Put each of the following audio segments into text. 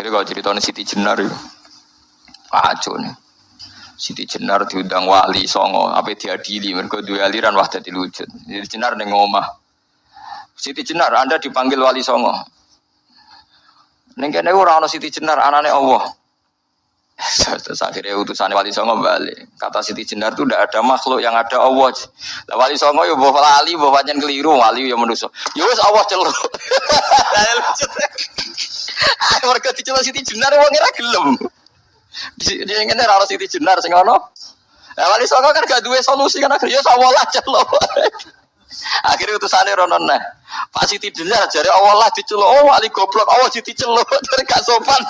Akhirnya kalau ceritanya Siti Jenar itu kacau nih. Siti Jenar diundang wali songo, apa diadili, mereka dua aliran wahdatul wujud. Siti Jenar neng omah. Siti Jenar, Anda dipanggil wali songo. Neng kene ora ana Siti Jenar, anane Allah. Terus akhirnya utusan wali songo balik. Kata Siti Jenar itu tidak ada makhluk yang ada Allah. Lah wali songo yo mbok lali, mbok pancen keliru, wali yo manusa. Yo wis Allah celuk. Ayo mereka diceluk Siti Jenar wong ora gelem. Dia ngene ora ono Siti Jenar sing ono. Lah wali songo kan gak duwe solusi kan akhirnya Allah lah celuk. Akhirnya utusane rono neh. Pak Siti Jenar jare Allah lah diceluk. Oh wali goblok, Allah diceluk. Gak sopan.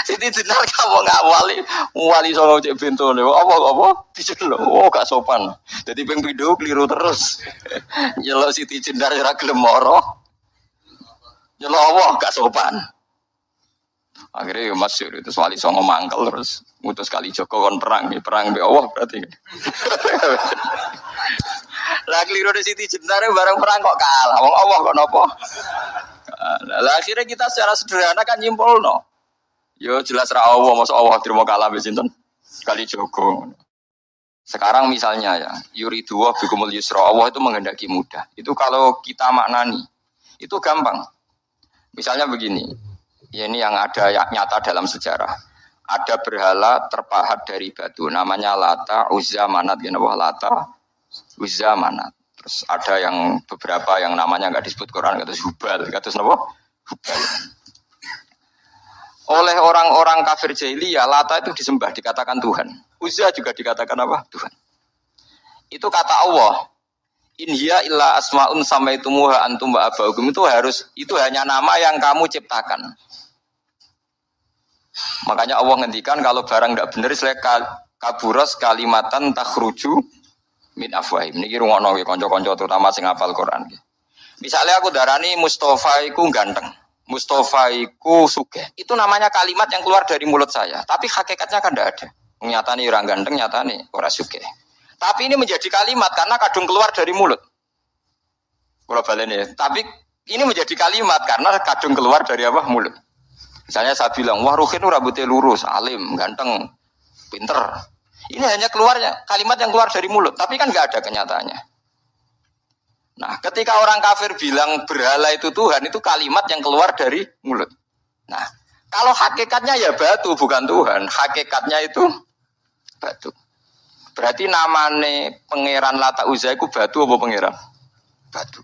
Siti Jenar kamu ngawali wali songo cek bentone. Apa diceluk. Oh gak sopan. Dadi ping pindho keliru terus. Nyeluk Siti Jenar ora gelem moro. Nyeluk Allah gak sopan. Akhirnya masyhur itu wali songo mangkel terus ngutus kali Joko kon perang be Allah berarti. Lah keliru de Siti Jenar bareng perang kok kalah. Wong Allah kok napa? Lah akhirnya kita secara sederhana kan nyimpulno. Yo jelas ra Allah, masa Allah terima kalah be sinten? Kali Joko. Sekarang misalnya ya, yuridu wa bikumul yusra, Allah itu menghendaki mudah. Itu kalau kita maknani, itu gampang. Misalnya begini, ya ini yang ada nyata dalam sejarah. Ada berhala terpahat dari batu, namanya Lata, Uzza, Manat, Lata, Uzza, Manat. Terus ada yang beberapa yang namanya nggak disebut Quran, kata Hubal, kata apa? Hubal. Oleh orang-orang kafir jahiliyah, Lata itu disembah, dikatakan Tuhan. Uzza juga dikatakan apa? Tuhan. Itu kata Allah. In hiya illa asmaun samaitumuha antum wa abaukum, itu hanya nama yang kamu ciptakan. Makanya Allah ngendikan kalau barang tidak benar istilah kaburas kalimatan takhruju min afwahim. Niki rungokno nggih kanca-kanca terutama sing hafal Quran nggih. Misalnya aku darani Mustafa iku ganteng, Mustafa iku sugih. Itu namanya kalimat yang keluar dari mulut saya, tapi hakikatnya kan tidak ada. Nyatane ora ganteng, nyatane ora sugih. Tapi ini menjadi kalimat karena kadung keluar dari mulut. Kula baleni, tapi ini menjadi kalimat karena kadung keluar dari apa? Mulut. Misalnya saya bilang, wah Ruhin rambutnya lurus, alim, ganteng, pinter. Ini hanya keluarnya kalimat yang keluar dari mulut, tapi kan nggak ada kenyataannya. Nah, ketika orang kafir bilang berhala itu Tuhan, itu kalimat yang keluar dari mulut. Nah, kalau hakikatnya ya batu, bukan Tuhan. Hakikatnya itu batu. Berarti namane pangeran Lata Uzza itu batu apa pangeran? Batu.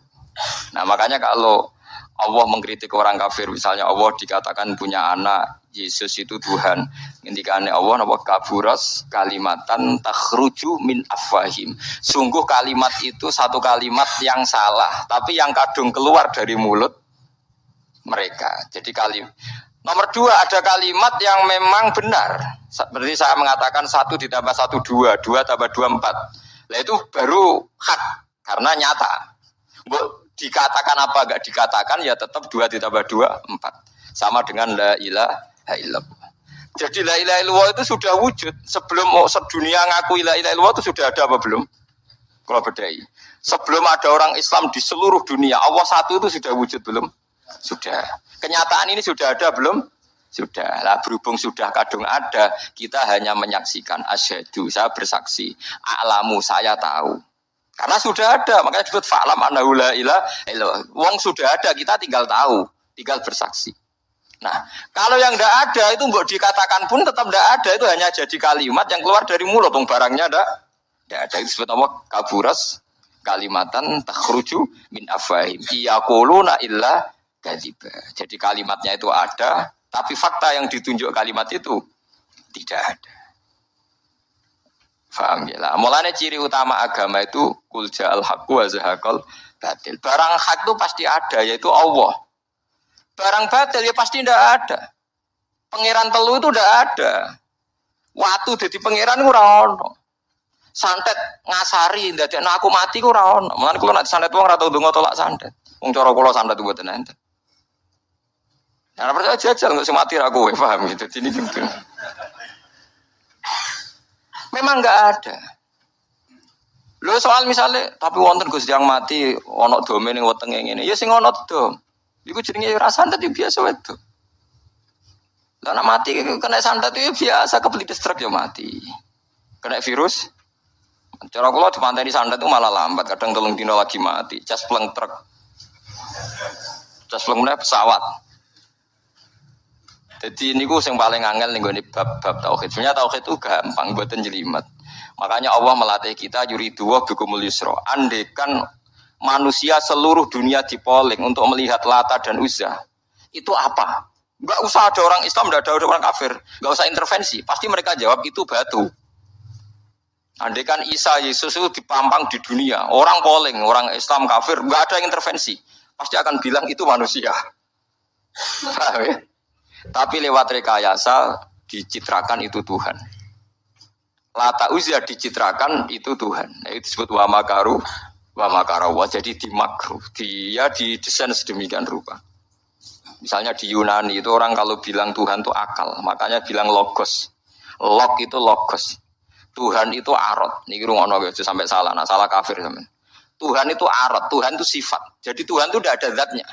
Nah, makanya kalau Allah mengkritik orang kafir, misalnya Allah dikatakan punya anak, Yesus itu Tuhan. Ngendikane Allah napa kaburas kalimatan takhruju min afwahim. Sungguh kalimat itu satu kalimat yang salah, tapi yang kadung keluar dari mulut mereka. Jadi nomor 2 ada kalimat yang memang benar. Seperti saya mengatakan 1 ditambah 1 2, 2 tambah 2 4. Nah itu baru hak karena nyata. Dikatakan apa enggak dikatakan ya tetap 2 ditambah 2 4. Sama dengan la ilaha illallah. Jadi la ilaha illallah itu sudah wujud sebelum sedunia ngaku la ilaha illallah itu sudah ada apa belum? Kalau bedai. Sebelum ada orang Islam di seluruh dunia, Allah satu itu sudah wujud belum? Sudah. Kenyataan ini sudah ada belum? Sudah. Lah berhubung sudah kadung ada, kita hanya menyaksikan asyhadu, saya bersaksi, a'lamu, saya tahu. Karena sudah ada, makanya disebut fa'lam annahu la ilaha illallah. Wong sudah ada, kita tinggal tahu, tinggal bersaksi. Nah, kalau yang tidak ada itu mbok dikatakan pun tetap tidak ada, itu hanya jadi kalimat yang keluar dari mulut, wong barangnya tidak ada. Itu disebut apa? Kaburas kalimatan takhruju min afwahim. Yaquluna illa kadziba. Jadi kalimatnya itu ada, tapi fakta yang ditunjuk kalimat itu tidak ada. Faham ya lah. Mulanya ciri utama agama itu kul ja'al haqqu wa zahaqal batil. Barang hak itu pasti ada, yaitu Allah. Barang batil ya pasti tidak ada. Pangeran telu itu tidak ada. Watu jadi pangeran itu ora ono. Santet ngasari ndadekno aku mati ku ora ono. Mulane kula nek santet wong ora tau ndonga tolak santet. Wong cara kula santet mboten enten. Nah, percaya jajal nggak mati ra kowe, paham gitu. Ini gitu. Memang enggak ada. Lho soal misalnya tapi wonten Gus yang mati ana dome ning wetenge ngene. Ya sing ana dom. Iku jenenge ora santet yo biasa wedok. Lah nek mati kena santet itu biasa kebelit stroke yo mati. Kena virus. Cara kula dipanteni santet itu malah lambat, kadang 3 dina lagi mati. Cas pleng truk. Cas pleng pesawat. Jadi niku yang paling angel nih gue bab tauhid. Sebenarnya tauhid itu gampang, buatan jelimet. Makanya Allah melatih kita yuridu wa bikumul yusra. Andekan manusia seluruh dunia dipoling untuk melihat Lata dan Uzza, itu apa? Enggak usah ada orang Islam, enggak ada orang kafir, enggak usah intervensi. Pasti mereka jawab itu batu. Andekan Isa Yesus itu dipampang di dunia, orang poling, orang Islam kafir, enggak ada yang intervensi. Pasti akan bilang itu manusia. Paham ya? Tapi lewat rekayasa dicitrakan itu Tuhan. Lata Uzza dicitrakan itu Tuhan. Nah, itu disebut wa makaru wa makarawa. Jadi dimakruh. Dia didesain sedemikian rupa. Misalnya di Yunani itu orang kalau bilang Tuhan itu akal, makanya bilang logos. Log itu logos. Tuhan itu arot. Niki rungono aja sampai salah. Nah, salah kafir sampean. Tuhan itu arot, Tuhan itu sifat. Jadi Tuhan itu tidak ada zatnya.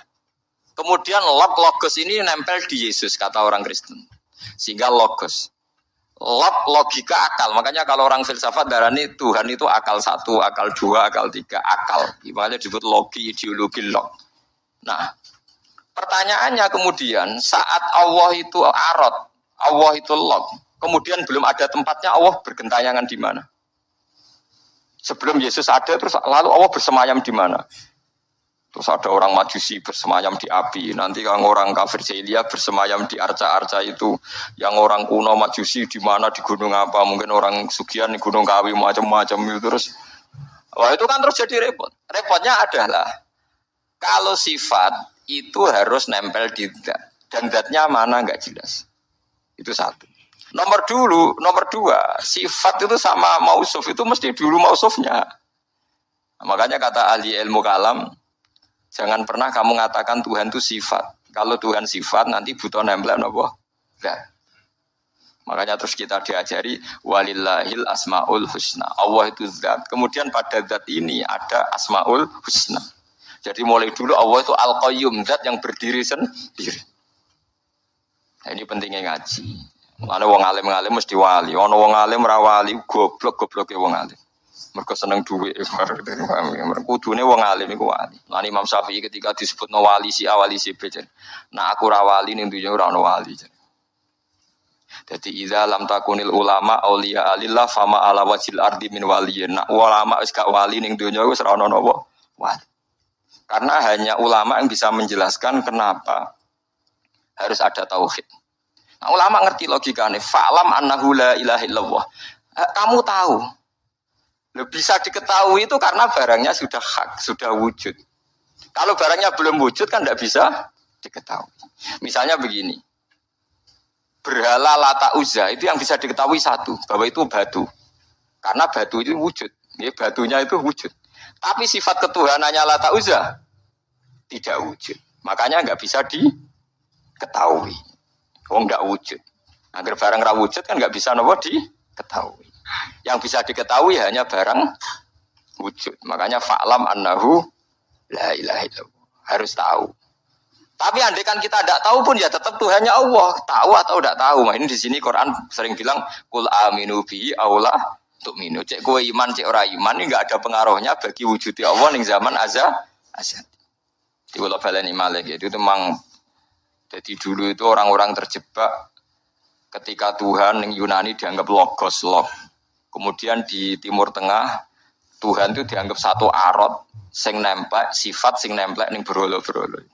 Kemudian logos ini nempel di Yesus, kata orang Kristen. Sehingga logos. Logika akal. Makanya kalau orang filsafat darani Tuhan itu akal 1, akal 2, akal 3, akal. Makanya disebut logi, ideologi log. Nah, pertanyaannya kemudian saat Allah itu arot, Allah itu log. Kemudian belum ada tempatnya, Allah bergentayangan di mana? Sebelum Yesus ada, terus lalu Allah bersemayam di mana? Terus ada orang Majusi bersemayam di api. Nanti yang orang kafir jahiliyah bersemayam di arca-arca itu. Yang orang kuno Majusi di mana, di gunung apa? Mungkin orang Sugian di gunung Kawi macam-macam itu terus. Wah itu kan terus jadi repot. Repotnya adalah kalau sifat itu harus nempel di zat. Dan zatnya mana nggak jelas. Itu satu. Nomor 2, sifat itu sama mausuf itu mesti dulu mausufnya. Nah, makanya kata ahli ilmu kalam, jangan pernah kamu mengatakan Tuhan itu sifat. Kalau Tuhan sifat nanti butuh nempel apa? Enggak. Makanya terus kita diajari walillahil asmaul husna. Allah itu zat. Kemudian pada zat ini ada asmaul husna. Jadi mulai dulu Allah itu al-qayyum, zat yang berdiri sendiri. Nah, ini pentingnya ngaji. Ada wong alim mesti wali. Ono wong alim ra wali goblok-gobloke wong alim. Mereka seneng duit, mereka kudune wong alim iku wali. Lan Imam Syafi'i ketika disebutno wali si A wali si B, nah aku ra wali ning dunya ora ono wali. Jadi idza lam takunil ulama auliya alillah fama ala wajil ardi min waliyin. Nah ulama wis gak wali ning dunya wis ora ono napa wali. Karena hanya ulama yang bisa menjelaskan kenapa harus ada tauhid. Nah, ulama ngerti logikanya. Fa'lam annahu la ilaha illallah. Kamu tahu. Bisa diketahui itu karena barangnya sudah hak, sudah wujud. Kalau barangnya belum wujud kan tidak bisa diketahui. Misalnya begini. Berhala Lata Uzza itu yang bisa diketahui satu, bahwa itu batu. Karena batu itu wujud. Ya, batunya itu wujud. Tapi sifat ketuhanannya Lata Uzza tidak wujud. Makanya nggak bisa diketahui. Oh nggak wujud. Agar barang ra wujud kan nggak bisa nopo diketahui. Yang bisa diketahui hanya barang wujud. Makanya fa'lam annahu la ilaha illallah. Harus tahu. Tapi andai kan kita tidak tahu pun ya tetap Tuhannya Allah. Tahu atau tidak tahu. Nah, ini di sini Quran sering bilang kul aminu bihi aula tu'minu. Cek kowe iman, cek ora iman ini enggak ada pengaruhnya bagi wujudnya Allah ning zaman azab. Di kula baleni malih itu memang. Jadi dulu itu orang-orang terjebak ketika Tuhan yang Yunani dianggap logos log. Kemudian di Timur Tengah Tuhan itu dianggap satu arot sing nempel sifat sing nempel ning berhala-berhala.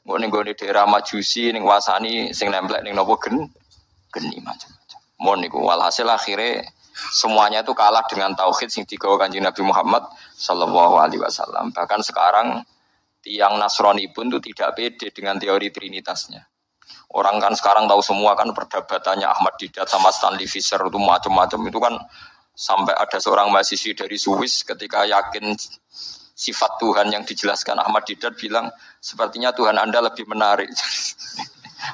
Engko ning gone daerah Majusi ning wasani sing nempel ning napa geni macam-macam. Mon niku walhasil akhirnya semuanya itu kalah dengan tauhid sing digawa Kanjeng Nabi Muhammad sallallahu alaihi wasallam. Bahkan sekarang yang Nasrani pun itu tidak pede dengan teori trinitasnya. Orang kan sekarang tahu semua kan perdebatannya Ahmad Didat sama Stanley Fischer itu macam-macam itu kan sampai ada seorang mahasiswi dari Swiss ketika yakin sifat Tuhan yang dijelaskan Ahmad Didat bilang sepertinya Tuhan Anda lebih menarik.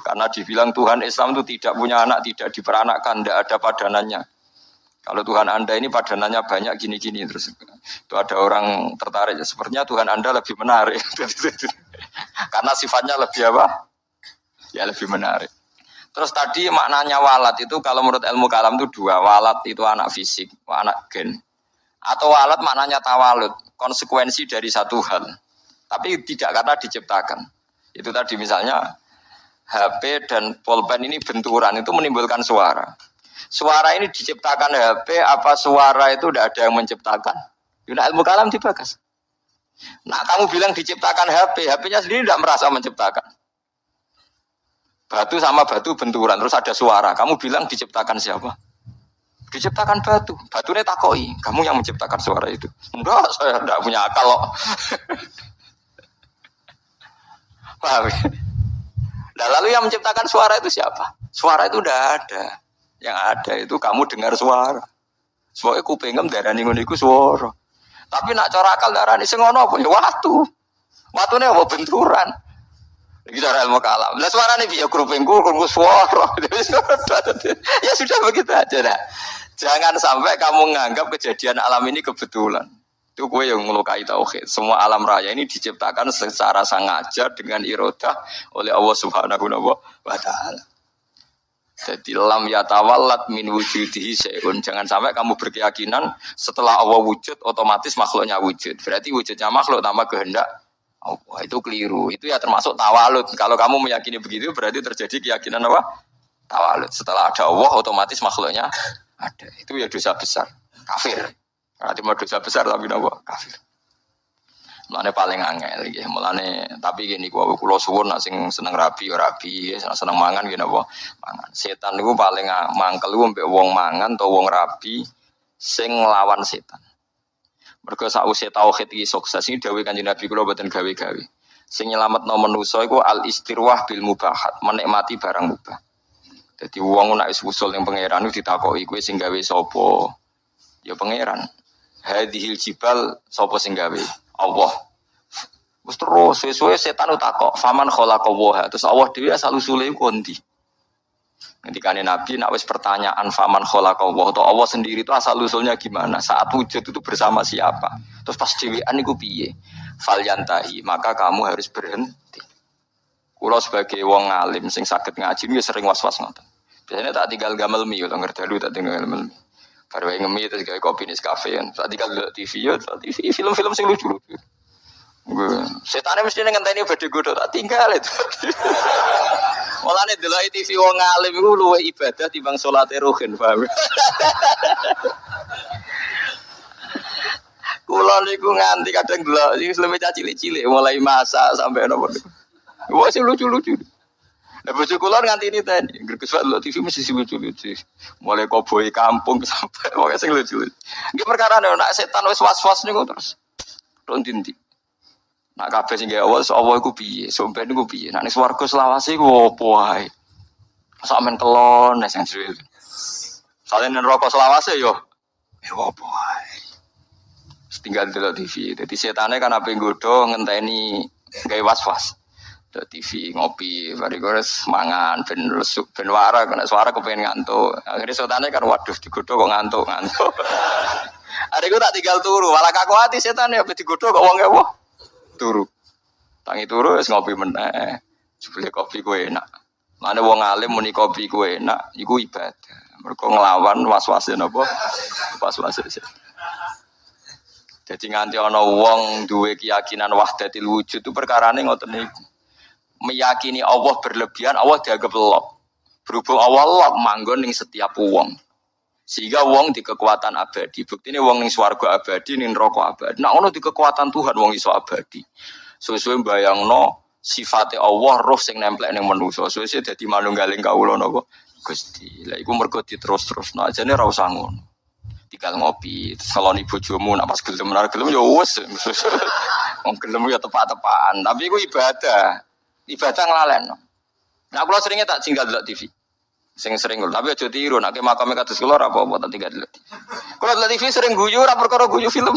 Karena dibilang Tuhan Islam itu tidak punya anak, tidak diperanakkan, tidak ada padanannya. Kalau Tuhan Anda ini padanannya banyak gini-gini terus itu ada orang tertarik. Sepertinya Tuhan Anda lebih menarik. Karena sifatnya lebih apa? Ya lebih menarik. Terus tadi maknanya walat itu kalau menurut ilmu kalam itu dua. Walat itu anak fisik, anak gen. Atau walat maknanya tawalud, konsekuensi dari satu hal. Tapi tidak karena diciptakan. Itu tadi misalnya HP dan pulpen ini benturan itu menimbulkan suara. Suara ini diciptakan HP apa suara itu tidak ada yang menciptakan? Yuna ilmu kalam dibakas. Nah kamu bilang diciptakan HP, HP-nya sendiri tidak merasa menciptakan. Batu sama batu benturan, terus ada suara. Kamu bilang diciptakan siapa? Diciptakan batu. Batunya takoi. Kamu yang menciptakan suara itu. Enggak, saya tidak punya akal loh. Paham? Nah, lalu yang menciptakan suara itu siapa? Suara itu udah ada. Yang ada itu kamu dengar suara. Soalnya kupingem darani ngono iku suara. Tapi nak cara akal darani sing ngono apa ya watu. Watune apa benturan. Iki cara ilmu kalam. Lah suarane piye kupingku krungu suara. Ya sudah begitu aja dah. Jangan sampai kamu menganggap kejadian alam ini kebetulan. Itu gue yang melukai tauhid. Semua alam raya ini diciptakan secara sengaja dengan irodah oleh Allah Subhanahu wa taala. Jadi lam yatawallat min wujudihi syai'un. Jangan sampai kamu berkeyakinan setelah Allah wujud otomatis makhluknya wujud. Berarti wujudnya makhluk tanpa kehendak Allah. Itu keliru. Itu ya termasuk tawalud. Kalau kamu meyakini begitu berarti terjadi keyakinan apa? Tawalud. Setelah ada Allah otomatis makhluknya ada. Itu ya dosa besar. Kafir. Berarti mau dosa besar tapi apa? Kafir. Mulane paling angel iki. Mulane tapi gini kula suwun nek sing seneng rabi ya rabi, seneng mangan gini apa? Mangan. Setan niku paling mangkel ku mbek wong mangan atau wong rabi sing nglawan setan. Mergo sakwise tauhid iki sukses iki dawuh Kanjeng Nabi kula boten gawe-gawe. Sing nyelametno manusa iku al istirwah bil mubahat, menikmati barang mubah. Dadi wong nek wis usul ning pangeran ditakoki kowe sing gawe sapa? Ya pangeran. Hadhil jibal sapa sing gawe? Allah. Wis terus sesuai setan utakok, faman khalaqallaha. Terus Allah dhewe asal usule iku ndi? Ngendikane Nabi nek wis pertanyaan faman khalaqallahu atau Allah sendiri itu asal usulnya gimana? Saat wujud itu bersama siapa? Terus pas dhewean iku piye? Falyantahi, maka kamu harus berhenti. Kula sebagai wong alim sing saged ngaji ya sering was-was ngoten. Biasanya tak tinggal gamel mi utawa ngerdalu tak tinggal gamel mi. Baru ngemi terus gawe kopi Nescafe kan. Tak tinggal delok TV ya, TV film-film sing lucu-lucu. Setane mesti ngenteni badhe godho tak tinggal itu. Mulane delok TV wong alim iku luwih ibadah timbang salate ruhin, paham. Kula niku nganti kadang delok iki luwih cilik-cilik mulai masak sampai nopo. Wah sing lucu-lucu. Lah bojo kula nganti ini tadi, gergesat delok TV mesti lucu-lucu. Mulai koboi kampung sampai pokoke sing lucu. Iki perkara nek setan wis was-was niku terus rontinti. Nak kabeh sing gawe Allah iku piye? Sampeyan niku piye? Nek ning swarga selawase iku opo wae? Sampeyan kelon nek sing suwe. Sale ning neraka selawase yo opo wae. Tinggal delok TV. Dadi setane kan ape nggodho ngenteni gawe was-was. Delok TV ngopi, bari gores mangan ben lesuk ben wara kena suara kepengin ngantuk. Akhire setane kan waduh digodho kok ngantuk-ngantuk. Areku tak tinggal turu, malah kakuati setane ape digodho kok wong ewo. Turu. Tangi turu wis ngopi meneh. Jebule kopi ku enak. Mane wong alim muni kopi ku enak iku ibadah. Mergo nglawan was-wase napa? Was-wase. Dadi nganti ana wong duwe keyakinan wahdatil wujud itu perkarane ngoten niku. Meyakini Allah berlebihan, Allah dianggap lok. Berhubung Allah lok manggon ning setiap wong. Sehingga wong di kekuatan abadi. Buktine wong ning swarga abadi, ning neraka abadi. Nek ono di kekuatan Tuhan wong iso abadi. Suwe-suwe mbayangno sifate Allah roh sing nemplek ning manusa. Suwe-suwe dadi manunggaling kawula napa Gusti. Lah iku mergo diterus-terusno ajane ora usah ngono. Tinggal ngopi, saloni bojomu nak pas gelem ora gelem ya wis. Wong gelem ya tepak-tepakan, tapi iku ibadah. Ibadah nglaleno. Nah kula seringnya tak tinggal delok TV. Sing sering lho, tapi aja tiru nek makame kados kula ora apa-apa tak tinggal delok. Kula delok TV sering guyu ora perkara guyu film.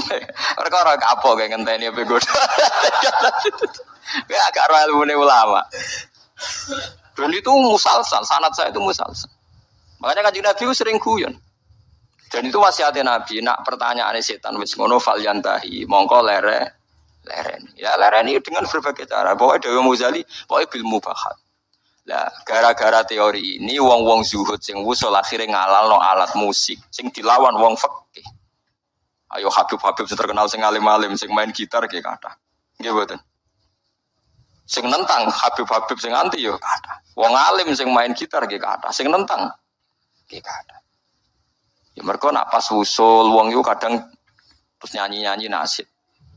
Perkara apa kayak ngenteni ape godho. Ya agak ora ilmune ulama. Dan itu musalsal, sanad saya itu musalsal. Makanya Kanjeng Nabi sering guyon. Dan itu wasiatnya Nabi, nak pertanyaane setan wis ngono fal yantahi, mongko lere Lereni. Ya lereni dengan berbagai cara. Pokoknya Dewi Muzali, pokoknya bil mubahat. Lah, gara-gara teori ini wong-wong zuhud sing wusul akhirnya ngalalno alat musik sing dilawan wong fikih. Ayo Habib-habib sing terkenal sing alim-alim sing main gitar nggih kathah. Nggih mboten. Sing nentang Habib-habib sing anti yo kathah. Wong alim sing main gitar nggih kathah, sing nentang nggih kathah. Ya mergo nak pas wusul wong yo kadang terus nyanyi-nyanyi nasyid.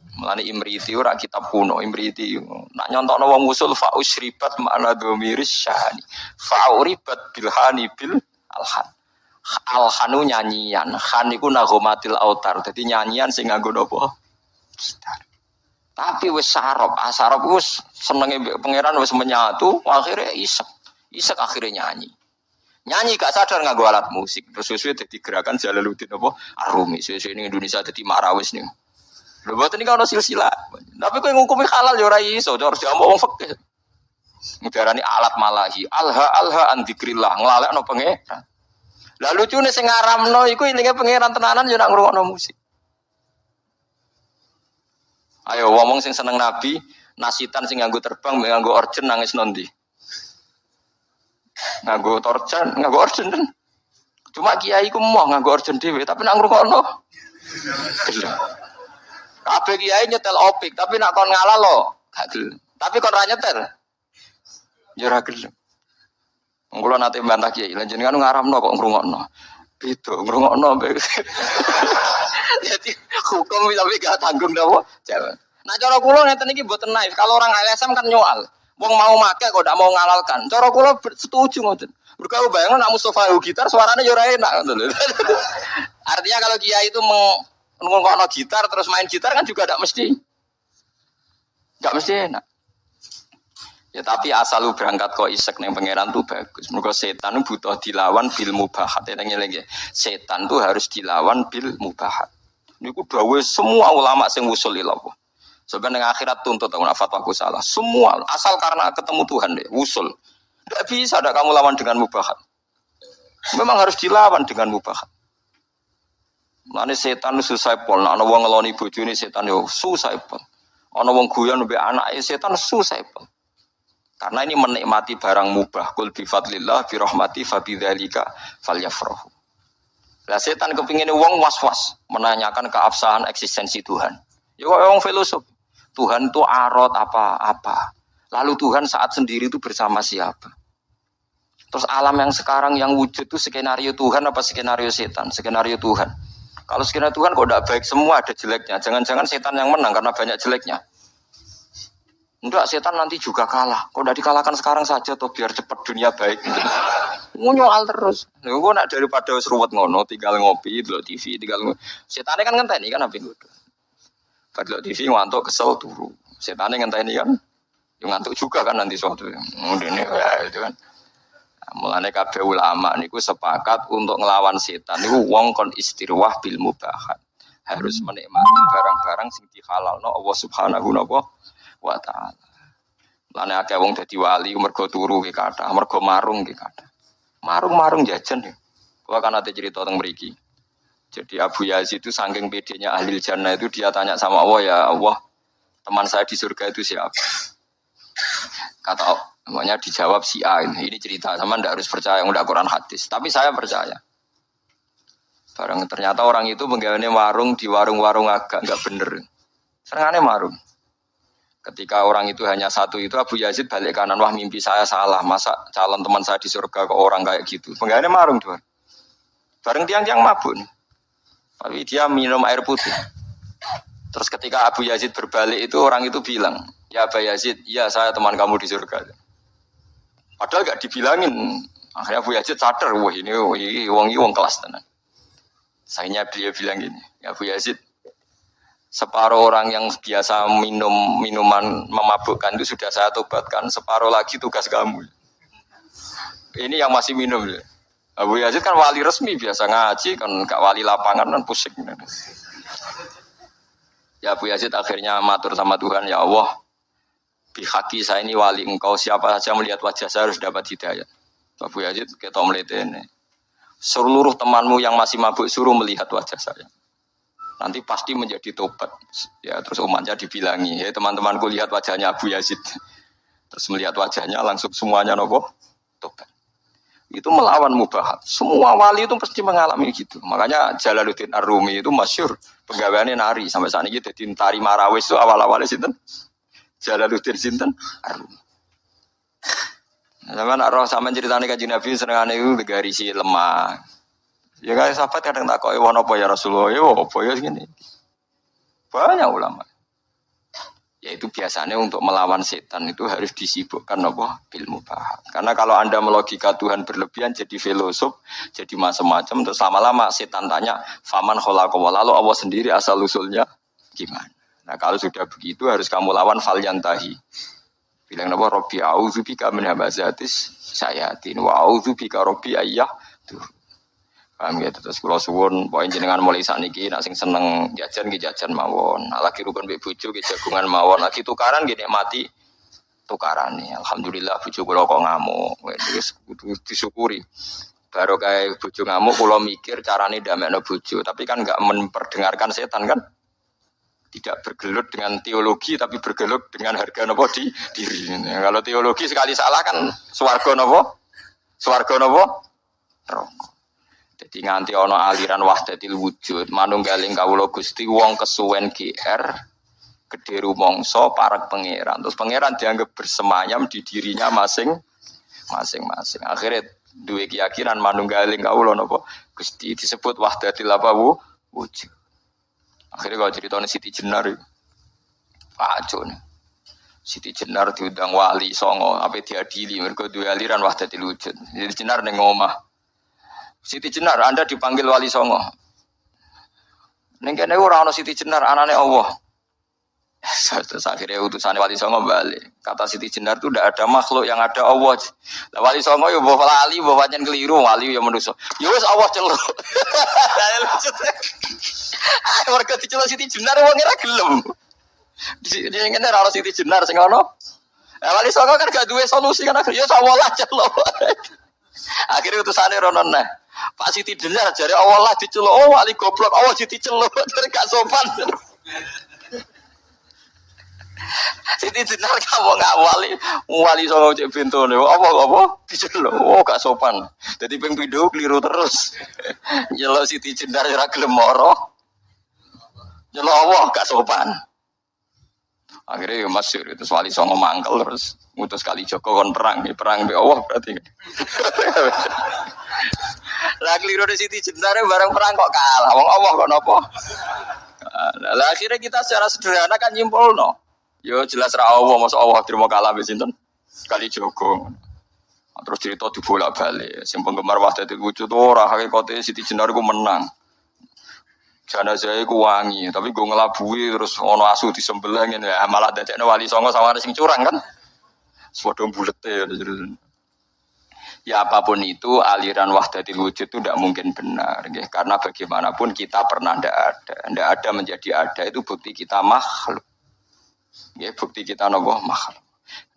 Mulane Imriti ora kitab kuno, Imriti nak nyontokno wong usul fa usribat makna dhamiris syahani. Fa uribat bilhani bil alhan. Alhanu nyanyian, khan iku nagomatil autar. Dadi nyanyian sing nganggo napa? Gitar. Tapi wis sarop, asarop wis senenge pangeran wis menyatu, akhirnya isek. Isek akhirnya nyanyi. Nyanyi gak sadar nganggo alat musik. Terus suwe dadi gerakan Jalaluddin apa? Arumi. Suwe ning Indonesia dadi marawis nih. Lho mboten iki ana silsilah. Tapi kowe ngukumi halal ya ora iso, harus diomong wong fikih. Ngarani alat malahi, alha an dzikrillah, nglalekno pangeran. Lah lucune sing ngaramno iku ilinge pangeran tenanan ya nak ngrungokno musik. Ayo ngomong sing seneng Nabi, nasitan sing nganggo terbang, nganggo orjen nangis nondi. Nganggo torjan, nganggo orjen. Cuma kiai ku moh nganggo orjen dhewe, tapi nak ngrungokno. Kabeh kiai nyetel opik, tapi nak kon ngalah lo, gak gelem. Tapi kon ra nyetel. Ya ora gelem. Kula nate mbantah kiai, lan jenengan ngaramno kok ngrungokno. Beda ngrungokno. Jadi hukum tapi gak tanggung napa? Jalan. Nah cara kula ngeten iki mboten naif. Kalau orang LSM kan nyoal. Wong mau make kok ndak mau ngalalkan. Cara kula setuju ngoten. Mergo bayangno nak Mustofa gitar suaranya yo ora enak ngoten lho. Artinya kalau kiai itu ngongkokno gitar terus main gitar kan juga tidak mesti enak. Ya tapi asal lu berangkat kok isek neng pangeran tuh bagus. Mergo setan butuh dilawan bil mubahat. Eling-eling. Setan tuh harus dilawan bil mubahat. Niku dawuh semua ulama sing usul ilallah. Sebenarnya akhirat tuntut aku fatwaku salah. Semua asal karena ketemu Tuhan deh usul. Tidak bisa ada kamu lawan dengan mubahat. Memang harus dilawan dengan mubahat. Lane setan susah pol, ana wong ngeloni bojone setan yo susah pol. Ana wong guyon mbek anake setan susah pol. Karena ini menikmati barang mubah, kul bi fadlillah bi rahmati fa bidzalika falyafrahu. Lah setan kepingine wong was-was menanyakan keabsahan eksistensi Tuhan. Ya kok wong filosof. Tuhan itu arot apa-apa. Lalu Tuhan saat sendiri itu bersama siapa? Terus alam yang sekarang yang wujud itu skenario Tuhan apa skenario setan? Skenario Tuhan. Kalau sekiranya Tuhan kok tidak baik semua ada jeleknya. Jangan-jangan setan yang menang karena banyak jeleknya. Enggak, setan nanti juga kalah. Kok tidak dikalahkan sekarang saja toh biar cepat dunia baik. Nyoal terus. Gue nak daripada seruat ngono, tinggal ngopi, delok TV, tinggal setannya kan ngenteni kan habis itu. Delok TV ngantuk kesel turu. Setannya ngenteni kan, yang ngantuk juga kan nanti suatu. Ngene ya itu kan. Mulane kabeh ulama niku sepakat untuk ngelawan setan niku wong kon istirwah bil mubahat. Harus menikmati barang-barang sing dihalalno Allah Subhanahu wa taala. Mulane akeh wong dadi wali mergo turu ki kathah, mergo marung ki kathah. Marung-marung jajan ya. Kula kan ate cerita teng mriki. Jadi Abu Yazid itu saking pedenya ahli jannah itu dia tanya sama Allah, ya Allah, teman saya di surga itu siapa? Kata namanya dijawab si A ini cerita sama ndak harus percaya ndak Quran hadis tapi saya percaya barang ternyata orang itu menggawane warung di warung-warung agak nggak bener senengane marung ketika orang itu hanya satu itu Abu Yazid balik kanan wah mimpi saya salah masa calon teman saya di surga ke orang kayak gitu menggawane marung tuh bareng tiang-tiang mabuk nih. Tapi dia minum air putih terus ketika Abu Yazid berbalik itu orang itu bilang ya Abu Yazid iya saya teman kamu di surga. Padahal gak dibilangin. Akhirnya Abu Yazid sadar, wah ini wong kelas tenan. Sayangnya dia bilang gini, ya Abu Yazid, separuh orang yang biasa minum minuman memabukkan itu sudah saya tobatkan, separuh lagi tugas kamu. Ini yang masih minum. Abu Yazid kan wali resmi biasa ngaji, kan gak wali lapangan kan pusing. Ya Abu Yazid akhirnya matur sama Tuhan, ya Allah. Bihaki saya ini wali engkau siapa saja melihat wajah saya harus dapat hidayah. Abu Yazid ketok mletene. Seluruh temanmu yang masih mabuk suruh melihat wajah saya. nanti pasti menjadi tobat. Ya terus umatnya dibilangi, ya teman-temanku lihat wajahnya Abu Yazid. Terus melihat wajahnya langsung semuanya nopo tobat. Itu melawan mubahat. Semua wali itu pasti mengalami gitu. Makanya Jalaluddin Ar-Rumi itu masyhur pegawainya nari sampai saat ini jadi tari marawis itu awal-awalnya sinten Jalaluddin sinten Ar-Rumi. Zaman roh sampean ceritane Kanjeng Nabi senengane iku garisi lemah. Ya guys sahabat kadang takoki wono apa ya Rasulullah? Ya apa ya gini. Banyak ulama. Yaitu biasanya untuk melawan setan itu harus disibukkan apa ilmu bahat. Karena kalau Anda melogika Tuhan berlebihan jadi filosof, jadi macam-macam terus lama-lama setan tanya, "Faman khalaqa?" Lalu Allah sendiri asal usulnya gimana? Nah, kalau sudah begitu harus kamu lawan falyantahi. Bilang apa? Robbi a'udzubika min hamazatis syayatin wa a'udzubika robbi ayyah tuh. Paham ya? Terus kula suwun pokoke jenengan mulai sakniki nek sing seneng jajan nggih jajan mawon. Nek lagi rukun mbek bojo nggih jagungan mawon. Lagi tukaran nggih nikmati tukarane. Alhamdulillah bojo kula kok ngamuk. Wis kudu disyukuri. Baru kayak bojo ngamuk kula mikir carane ndamekno bojo, tapi kan enggak memperdengarkan setan kan? Tidak bergelut dengan teologi tapi bergelut dengan harga nopo di diri. Kalau teologi sekali salah kan swarga nopo? Swarga nopo? Neraka. Jadi nganti ana aliran wahdatil wujud, manunggaling kawula Gusti wong kesuwen GR gedhe rumangsa parek pangeran. Terus pangeran dianggap bersemayam di dirinya masing-masing. Akhirnya duwe keyakinan manunggaling kawula napa Gusti disebut wahdatil apa wujud. Akhirnya kalau ceritanya Siti Jenar kacau nih. Siti Jenar diundang wali songo apa diadili mereka dua aliran wahdatil wujud. Siti Jenar ning omah. Siti Jenar Anda dipanggil wali songo. Ning kene ora ana Siti Jenar anane Allah. Terus akhirnya utusan wali songo balik. Kata Siti Jenar itu tidak ada makhluk yang ada Allah. Lah wali songo yo mbok lali mbok pancen keliru wali yo manusa. Yo wis Allah celuk. Warga diceluk Siti Jenar wong ora gelem. Dia ngene ora ono Siti Jenar sing ono. Wali songo kan gak duwe solusi kan yo Allah lah celuk. Akhirnya utusane rono neh. Pak Siti Jenar jare Allah lah diceluk. Oh wali goblok Allah diceluk. Gak sopan. Siti Jenar kamu nggak wali songo cek bentone. Apa diceluk. Oh gak sopan. Jadi ping pindho keliru terus. Nyeluk Siti Jenar ora gelem moro. Nyeluk Allah gak sopan. Akhirnya ya masyhur itu wali songo mangkel terus ngutus kali Joko kon perang be Allah berarti. Lah keliru Siti Jenar bareng perang kok kalah. Wong Allah kok napa? Lah akhirnya kita secara sederhana kan nyimpulno. Yo jelas ra Allah, masa Allah terima kalah mbek sinten? Kali Joko. Terus cerita dibolak-balik. Sing penggemar wahdatul wujud ora hakikate Siti Jenar ku menang. Jenazah iku wangi, tapi gue ngelabui terus ono asu disembelih ngene malah dadekne wali songo sama sing curang kan. Padha bulete. Ya apapun itu aliran wahdatul wujud itu tidak mungkin benar nggih. Karena bagaimanapun kita pernah ndak ada menjadi ada itu bukti kita makhluk. Ya bukti kita nopo makhluk.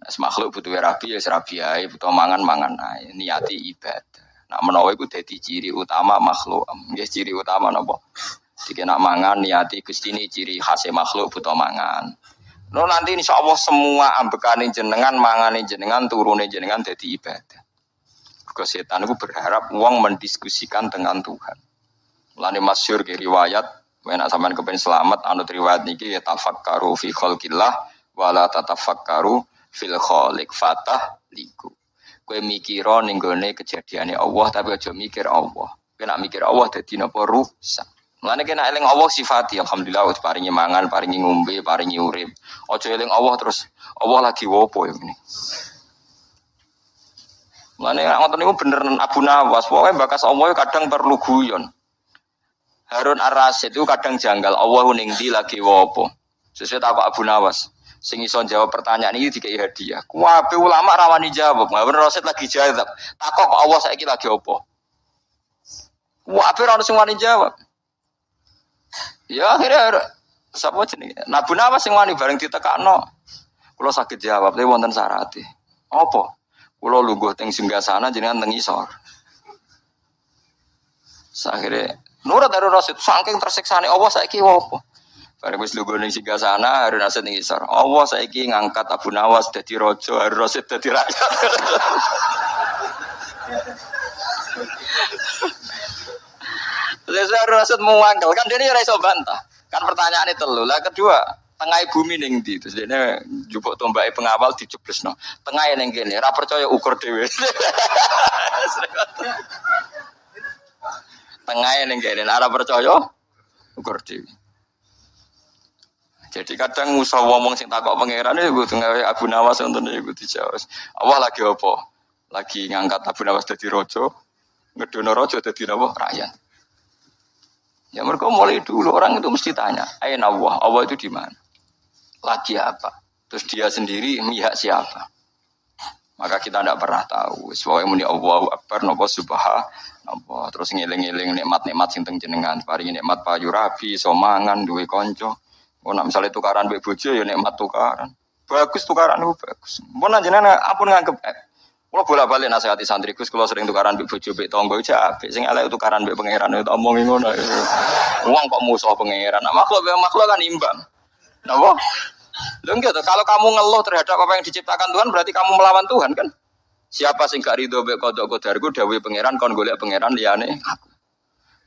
Nah, makhluk butuh rabi ya rabi ae, butuh mangan ae, niati ibadah. Nah menawa iku dadi ciri utama makhluk. Nggih ciri utama nopo? Jika nak mangan niati Gusti ini ciri khas makhluk butuh mangan. No nanti insyaallah semua ambekane jenengan, mangane jenengan, turune jenengan dadi ibadah. Mergo setan itu berharap wong mendiskusikan dengan Tuhan. Mulane masyhur ki riwayat, nek sampean kepen selamat anut riwayat niki ya tafakkaru fi khalqillah wala tatafakkaru fil khaliq fatah liku. Kowe mikira ning gone kejadiane Allah tapi aja mikir Allah. Kowe nak mikir Allah dadi napa rusak. Mulane kena eling Allah sifati alhamdulillah wis paringi mangan, paringi ngombe, paringi urip. Aja eling Allah terus Allah lagi wopo ya ngene. Mulane ngoten niku bener Abu Nawas, pokoke bakas Allah kadang perlu guyon. Harun Ar-Rasyid itu kadang janggal Allah ning ndi lagi wopo. Sesuai takok Abu Nawas. Sing iso jawab pertanyaan ini dikai hadiah. Kuwabe ulama rawani jawab. Harun Ar-Rasyid lagi jawab. Takok kok Allah saiki lagi opo? Kuwabe ora ono sing wani jawab. Ya akhirnya sapa jenenge? Abu Nawas sing wani bareng ditekakno. Kula saged jawab tapi wonten syarate. Apa? Kula lungguh teng singgasana jenengan teng isor. Akhirnya Nurut Harun Rasid saking tersiksane Allah saiki opo? Bareng wis lugu ning Singgasana Harun Rasid ning isor. Allah saiki ngangkat Abu Nawas dadi raja, Harun Rasid dadi rakyat. Harun Rasid muangkel kan dene ora iso bantah. Kan pertanyaane telu. Lah kedua, tengah bumi ning ndi? Terus dene njupuk tombake pengawal dijeblesno. Tengahe ning kene, ora percaya ukur dhewe. Tengahe ning kene, ora percaya ukur dhewe. Jadi kadang musa ngomong sing takok pangeran iku tengah Abu Nawas wonten iku dijawab. Allah lagi apa? Lagi ngangkat Abu Nawas dadi raja, ngedono raja dadi napa? Rakyat. Ya mereka mulai dulu orang itu mesti tanya, "Aina Allah? Allah itu di mana? Lagi apa?" Terus dia sendiri mihak siapa? Maka kita tidak pernah tahu. Soalnya muni Allahu Akbar napa subhanallah. Terus ngeling-eling nikmat-nikmat sing teng jenengan, paringi nikmat payu rabi, somangan, duwe kanca. Oh, nak misalnya tukaran mbek bojo ya nikmat tukaran. Bagus tukaran itu bagus. Mun jenengan ampun nganggep kula bolak-balik nasihati santri Gus kula sering tukaran mbek bojo mbek tangga iki apik. Sing elek tukaran mbek pangeran itu omongi ngono. Wong kok musuh pangeran. Nah, makhluk kan imbang. Napa? Lho enggak tuh, kalau kamu ngeluh terhadap apa yang diciptakan Tuhan berarti kamu melawan Tuhan kan? Siapa sing gak rido mbek qada qadarku dawuhe pangeran kon golek pangeran liyane aku.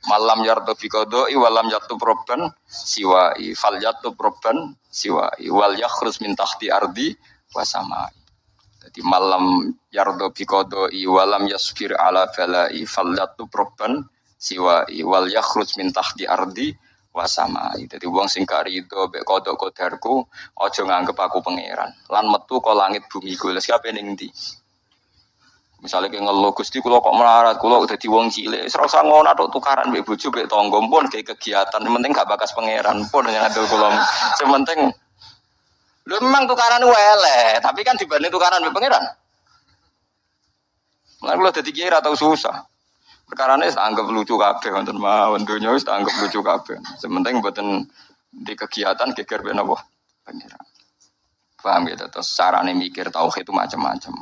Malam yartu fi qada'i walam yatub robban siwa'i fal yatub robban siwa'i wal yakhrus min tahti ardi wa samai. Jadi malam yartu fi qada'i walam yasfir ala bala'i fal yatub robban siwa'i wal yakhrus min tahti ardi wa samai. Jadi wong sing gak rido mek qada qadarku aja nganggep aku pangeran. Lan metu ka langit bumi ku. Lha siapa ning ndi? Misalnya kayak ngeluh Gusti kula kok melarat, kula udah di wong cilik, serasa ngono tok tukaran mbek bojo mbek tangga pun kayak kegiatan, penting gak bakas pangeran pun yang adol kula. Sementing lho memang tukaran elek, tapi kan dibanding tukaran mbek pangeran. Lah kula dadi kiai ra tau susah. Perkarane anggap lucu kabeh wonten mawon donya wis anggap lucu kabeh. Sementing mboten di kegiatan geger ben apa pangeran. Paham ya terus carane mikir tauhid itu macam-macam.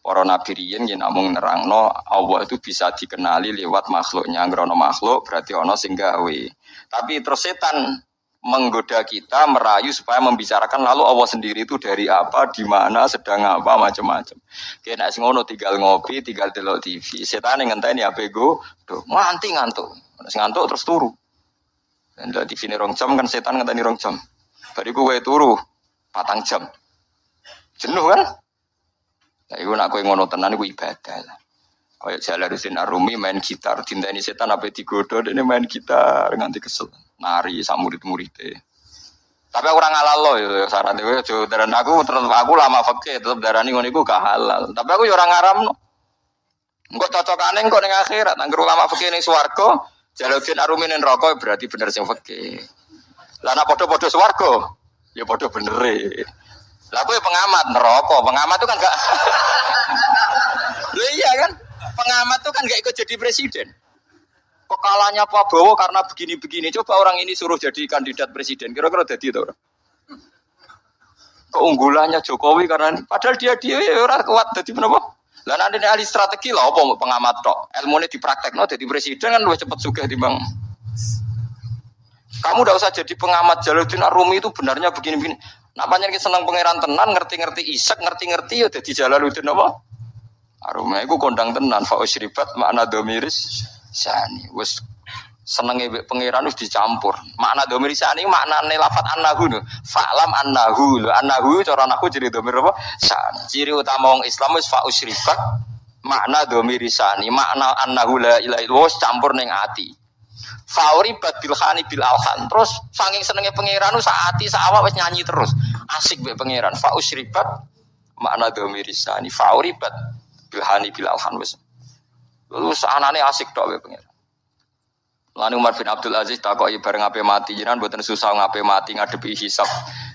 Para nabi riyen yen namung nerangno Allah itu bisa dikenali lewat makhluknya. Ngrono makhluk berarti ana sing gawe. Tapi terus setan menggoda kita, merayu supaya membicarakan lalu Allah sendiri itu dari apa, di mana, sedang apa, macam-macam. Kena sing ngono tinggal ngopi, tinggal delok TV. Setan ngenteni HP go, nganti ngantuk. Ngantuk terus turu. Dan delok TV ne 2 jam kan setan ngenteni 2 jam. Bariku kowe turu 4 jam. Jenuh kan? Nah, itu nak kowe ngono tenan iku ibadah lah. Kayak Jalaluddin Arumi main gitar, dinteni setan ape digodho dene main gitar nganti kesel. Nari sak murid-muride. Tapi aku ora ngalalo ya sarane kowe aja daran aku terus aku lama fikih tetep darani ngono iku gak halal. Tapi aku ya ora ngaramno. Engko cocokane engko ning akhirat nang ulama fikih ning swarga, Jalaluddin Arumi ning neraka berarti bener sing fikih. Lah nek padha-padha swarga, ya padha benere. Lah kowe pengamat neraka, pengamat itu kan enggak. Lho iya kan? Pengamat itu kan enggak ikut jadi presiden. Kok kalahnya Pak Prabowo karena begini-begini. Coba orang ini suruh jadi kandidat presiden, kira-kira jadi itu orang. Keunggulannya Jokowi karena ini. Padahal dia ora kuat jadi kenapa? Lah nanti ahli strategi lah apa pengamat tok. Ilmune dipraktekno jadi presiden kan luwih cepet sugih timbang. Kamu enggak usah jadi pengamat. Jalaluddin Arumi itu benarnya begini-begini. Nak pancen seneng pangeran tenan, ngerti-ngerti isek, ngerti-ngerti ya dadi Jalaluddin apa? Aruma iku kondang tenan fa usribat makna domiris sani. Wis senenge mbek pangeran wis dicampur. Makna domiris sani maknane lafat annahu. Fa'lam annahu. Annahu cara anakku ciri domir apa? San. Ciri utama wong Islam wis fa usribat makna domiris sani. Makna annahu la ilaha illallah campur ning ati. Fauri badil khani bil alhan. Terus saking senenge pangeran saati saawak wis nyanyi terus. Asik mbek pangeran. Fa usribat makna domirisani. Fauri bad bil khani bil alhan wis. Lalu sanane asik tok mbek pangeran. Lan Umar bin Abdul Aziz takoki bareng ape mati jenengan mboten susah ngape mati ngadepi hisab,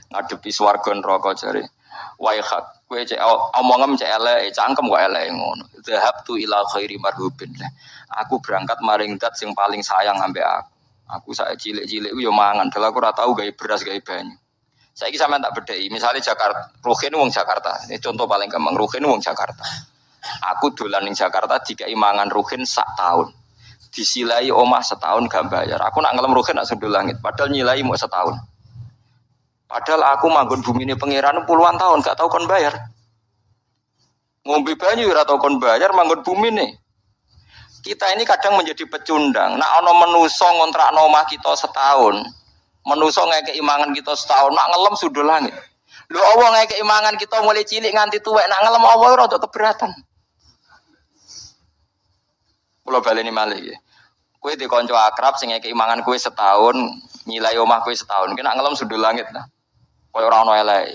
ngadepi swarga neraka jare. Waihat kowe cek omongem cek elek cangkem kok elek ngono. Zahabtu ila khairi marhubin. Aku berangkat maring dat sing paling sayang ambek aku. Aku sak cilik-cilik ku yo mangan, dal aku ora tau gawe beras gawe banyu. Saiki sampean tak bedheki, misale Jakarta, Ruhin wong Jakarta. Ini contoh paling gampang, Ruhin wong Jakarta. Aku dolan ning Jakarta dikai mangan Ruhin sak tahun. disilai omah setahun gak bayar. Aku nak ngelem rogen nak sundul langit, padahal nyilai mau setahun. Padahal aku manggon bumi ini pangeran puluhan tahun gak tahu kon bayar. Ngombe banyu ora tau kon bayar manggon bumi nih. Kita ini kadang menjadi pecundang. Nak ana menusa ngontrakno omah kita setahun. Menusa ngekeki mangan kita setahun, nak ngelem sundul langit. Lho Allah ngekeki mangan kita mulai cilik nganti tuwek, nak ngelem Allah ora untuk keberatan. Kula baleni malih nggih. Kowe di kanca akrab sing ngekeki mangan kowe setahun, nyilai omah kowe setahun, ki nak ngelem sundul langit nah. Kaya ora ono eleke.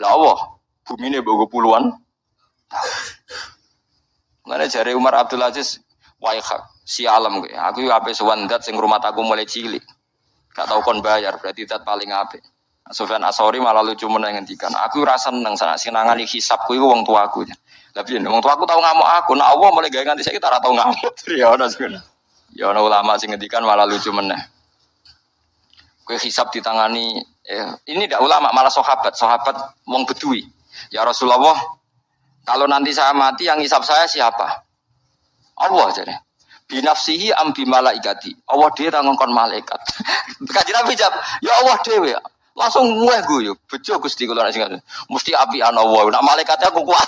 Lah Allah, bumine mbok puluhan. Mana jare Umar Abdul Aziz, wae si alam kowe. Aku yo ape sowan zat sing rumah aku mulai cilik. Gak tau kon bayar, berarti zat paling apik. Sufyan Asori malah lucu meneh ngendikan, aku ora seneng sak sinangani hisabku iku wong tuaku. Lah piye wong tuaku tau ngamuk aku, nek Allah mulai gawe nganti saiki ora tau ngamuk. Ya ono sing. Ya ono ulama sing ngendikan malah lucu meneh. Kowe hisab ditangani ini ndak ulama malah sahabat wong Bedui. Ya Rasulullah, kalau nanti saya mati yang hisab saya siapa? Allah jadi. Binafsihi am bi malaikati. Allah dhewe ta ngongkon malaikat. Kanjeng Nabi jawab, ya Allah dhewe. Langsung mueh guyu. Bejo Gusti kula nek sing mesti apian Allah. Nek malaikate aku kuat.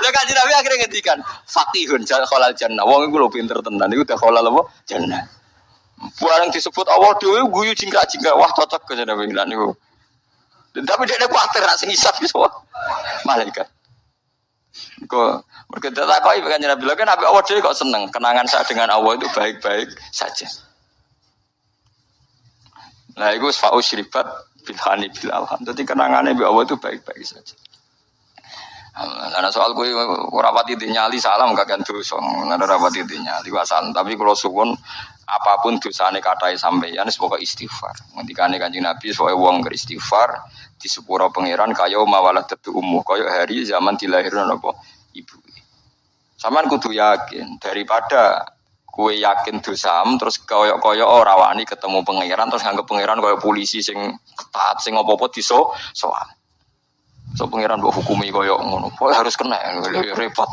Lah Kanjeng Nabi akhirnya ngendikan, faqihun khalal jannah. Wong iku lho pinter tenan. Iku dah khalal apa? Jannah. Barang disebut Allah dhewe guyu jingkrak-jingkrak. Wah cocok Kanjeng Nabi lan niku. Tapi dia kuatir nak sing hisab iso. Malaikat. Kok berkata kok Kanjeng Nabi kan Nabi Allah dhewe kok seneng. Kenangan saya dengan Allah itu baik-baik saja. Nah, itu fa'u syribat bilhani bil alham. Jadi kenangannya bi Allah itu baik-baik saja. Nah, soal gue rapati dinyali salam kakek dosa. Nah, rapati dinyali wasan. Tapi kalau suwun apapun dosane katai sampeyan semoga istighfar. Ngendikane Kanjeng Nabi supaya wong beristighfar di sepuro pangeran kaya mawalah tetu umuh kaya hari zaman dilahirno napa ibu. Saman kudu yakin daripada kowe yakin dosam terus koyo-koyo ora wani ketemu pangeran terus nganggep pangeran koyo polisi sing ketat sing apa-apa diso soal. So pangeran mbok hukumi koyo ngono. Kowe harus kena repot.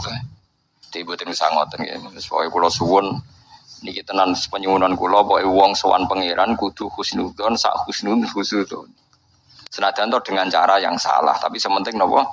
Tiba-tiba usah ngoten nggih. Supaya kula suwun niki tenan penyuwunan kula pokoke wong sowan pangeran kudu husnudzon sak husnudzon. Senajan to dengan cara yang salah, tapi sementing napa?